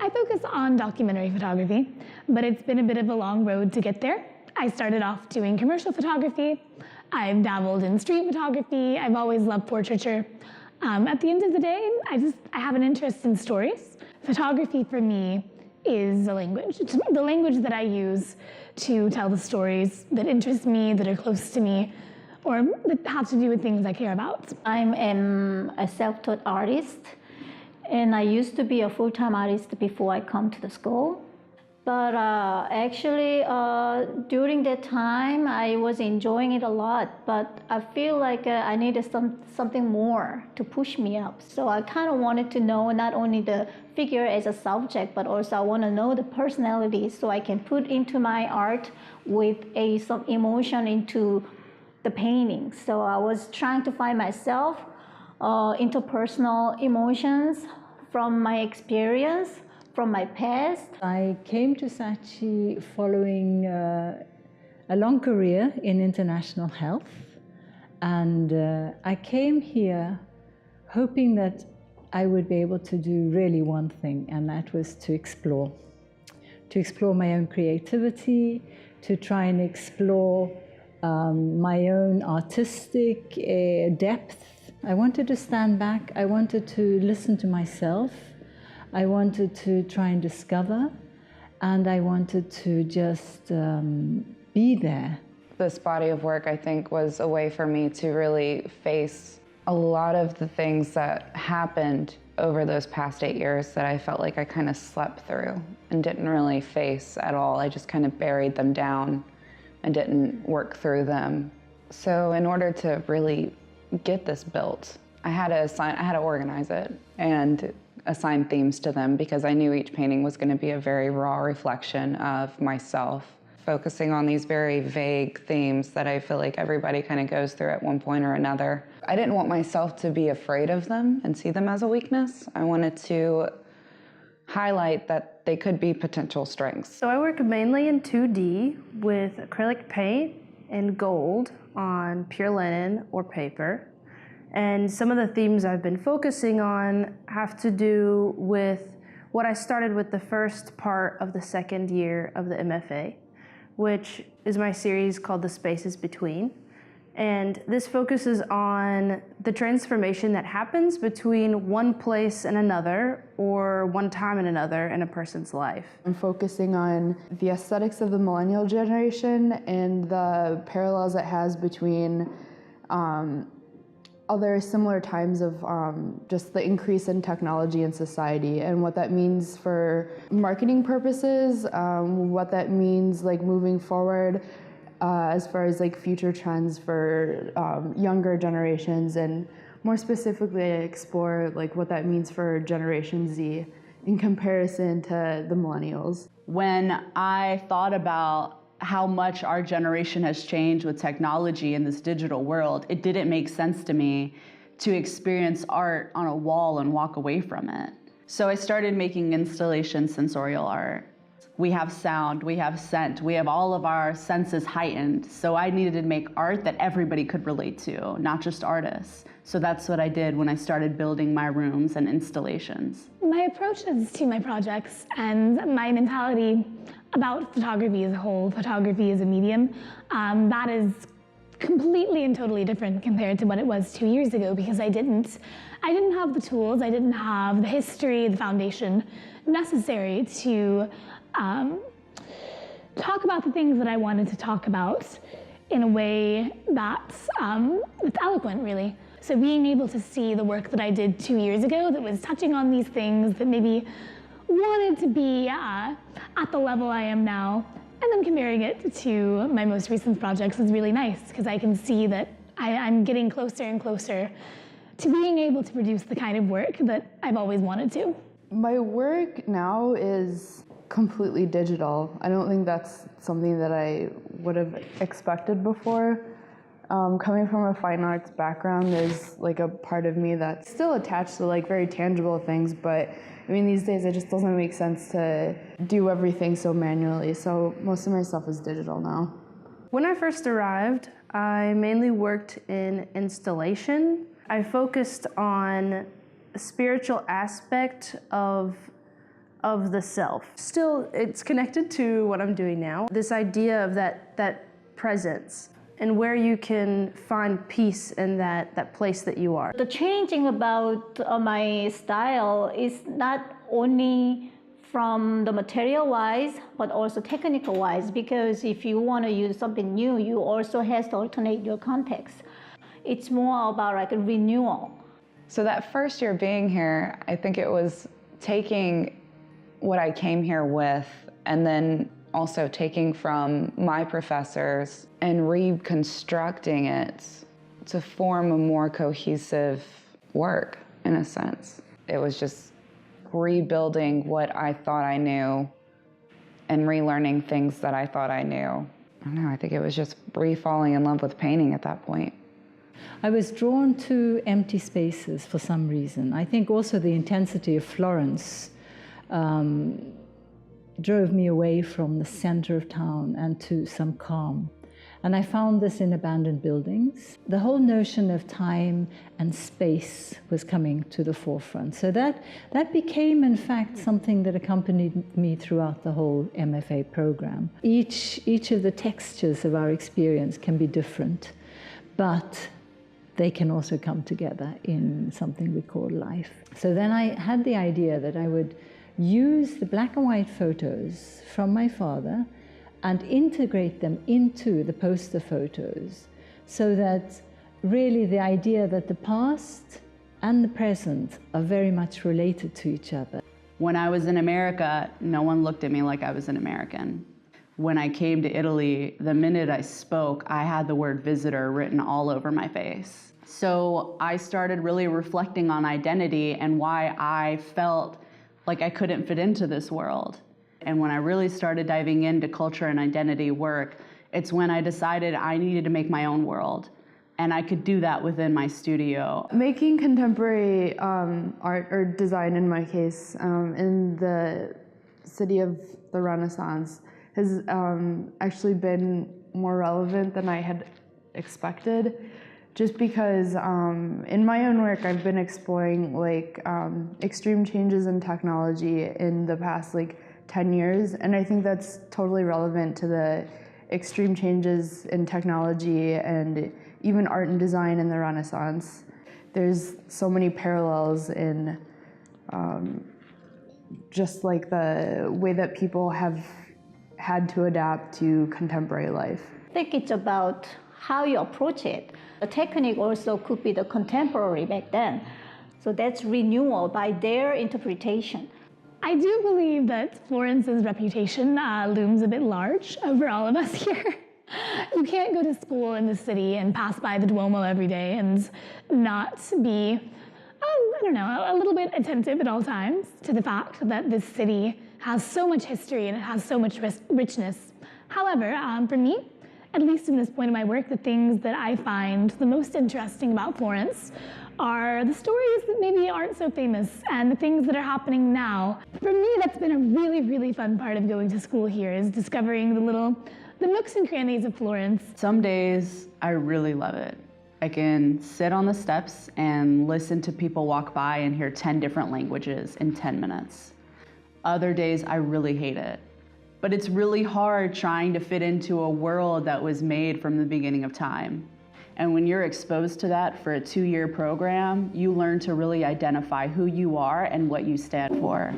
I focus on documentary photography, but it's been a bit of a long road to get there. I started off doing commercial photography. I've dabbled in street photography. I've always loved portraiture. At the end of the day, I have an interest in stories. Photography for me is a language. It's the language that I use to tell the stories that interest me, that are close to me, or that have to do with things I care about. I'm a self-taught artist, and I used to be a full-time artist before I come to the school. But actually, during that time, I was enjoying it a lot, but I feel like I needed something more to push me up. So I kind of wanted to know not only the figure as a subject, but also I want to know the personality so I can put into my art with some emotion into the painting. So I was trying to find myself interpersonal emotions from my experience, from my past. I came to SACI following a long career in international health, and I came here hoping that I would be able to do really one thing, and that was to explore my own creativity, to try and explore my own artistic depth. I wanted to stand back, I wanted to listen to myself, I wanted to try and discover, and I wanted to just be there. This body of work, I think, was a way for me to really face a lot of the things that happened over those past 8 years that I felt like I kind of slept through and didn't really face at all. I just kind of buried them down and didn't work through them. So in order to really get this built, I had to organize it and assign themes to them, because I knew each painting was going to be a very raw reflection of myself, focusing on these very vague themes that I feel like everybody kind of goes through at one point or another. I didn't want myself to be afraid of them and see them as a weakness. I wanted to highlight that they could be potential strengths. So I work mainly in 2D with acrylic paint and gold on pure linen or paper. And some of the themes I've been focusing on have to do with what I started with the first part of the second year of the MFA, which is my series called The Spaces Between. And this focuses on the transformation that happens between one place and another, or one time and another in a person's life. I'm focusing on the aesthetics of the millennial generation and the parallels it has between other similar times of just the increase in technology in society and what that means for marketing purposes, what that means like moving forward as far as like future trends for younger generations, and more specifically I explore like what that means for Generation Z in comparison to the millennials. When I thought about how much our generation has changed with technology in this digital world, it didn't make sense to me to experience art on a wall and walk away from it. So I started making installation sensorial art. We have sound, we have scent, we have all of our senses heightened. So I needed to make art that everybody could relate to, not just artists. So that's what I did when I started building my rooms and installations. My approaches to my projects and my mentality about photography as a whole, photography as a medium, that is completely and totally different compared to what it was 2 years ago, because I didn't have the tools, I didn't have the history, the foundation necessary to talk about the things that I wanted to talk about in a way that's eloquent, really. So being able to see the work that I did 2 years ago that was touching on these things that maybe wanted to be at the level I am now, and then comparing it to my most recent projects is really nice, because I can see that I'm getting closer and closer to being able to produce the kind of work that I've always wanted to. My work now is completely digital. I don't think that's something that I would have expected before. Coming from a fine arts background, there's like a part of me that's still attached to like very tangible things, but I mean these days it just doesn't make sense to do everything so manually, so most of my stuff is digital now. When I first arrived, I mainly worked in installation. I focused on a spiritual aspect of of the self. Still, it's connected to what I'm doing now. This idea of that presence and where you can find peace in that place that you are. The changing about my style is not only from the material-wise, but also technical-wise, because if you want to use something new, you also have to alternate your context. It's more about like a renewal. So that first year being here, I think it was taking what I came here with and then also taking from my professors and reconstructing it to form a more cohesive work, in a sense. It was just rebuilding what I thought I knew and relearning things that I thought I knew. I don't know, I think it was just re-falling in love with painting at that point. I was drawn to empty spaces for some reason. I think also the intensity of Florence drove me away from the center of town and to some calm. And I found this in abandoned buildings. The whole notion of time and space was coming to the forefront. So that became, in fact, something that accompanied me throughout the whole MFA program. Each of the textures of our experience can be different, but they can also come together in something we call life. So then I had the idea that I would use the black and white photos from my father and integrate them into the poster photos, so that really the idea that the past and the present are very much related to each other. When I was in America, no one looked at me like I was an American. When I came to Italy, the minute I spoke, I had the word visitor written all over my face. So I started really reflecting on identity and why I felt like I couldn't fit into this world. And when I really started diving into culture and identity work, it's when I decided I needed to make my own world. And I could do that within my studio. Making contemporary art, or design in my case, in the city of the Renaissance has actually been more relevant than I had expected. Just because in my own work, I've been exploring extreme changes in technology in the past 10 years. And I think that's totally relevant to the extreme changes in technology and even art and design in the Renaissance. There's so many parallels in just the way that people have had to adapt to contemporary life. I think it's about how you approach it. The technique also could be the contemporary back then. So that's renewal by their interpretation. I do believe that Florence's reputation looms a bit large over all of us here. You can't go to school in the city and pass by the Duomo every day and not be, a little bit attentive at all times to the fact that this city has so much history and it has so much richness. However, for me, at least in this point of my work, the things that I find the most interesting about Florence are the stories that maybe aren't so famous and the things that are happening now. For me, that's been a really, really fun part of going to school here, is discovering the nooks and crannies of Florence. Some days I really love it. I can sit on the steps and listen to people walk by and hear 10 different languages in 10 minutes. Other days I really hate it. But it's really hard trying to fit into a world that was made from the beginning of time. And when you're exposed to that for a 2-year program, you learn to really identify who you are and what you stand for.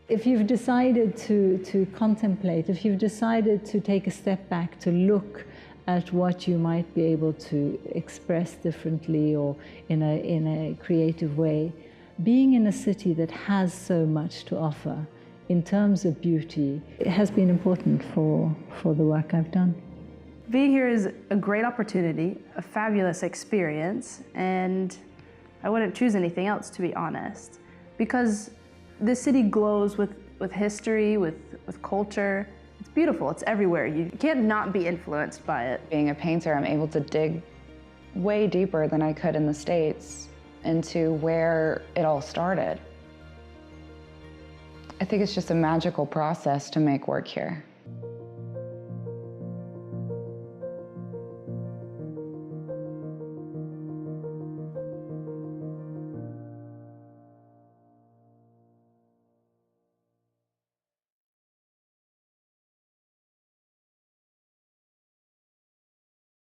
If you've decided to contemplate, if you've decided to take a step back to look at what you might be able to express differently or in a creative way, being in a city that has so much to offer in terms of beauty, it has been important for the work I've done. Being here is a great opportunity, a fabulous experience, and I wouldn't choose anything else, to be honest, because this city glows with history, with culture. It's beautiful, it's everywhere. You can't not be influenced by it. Being a painter, I'm able to dig way deeper than I could in the States into where it all started. I think it's just a magical process to make work here.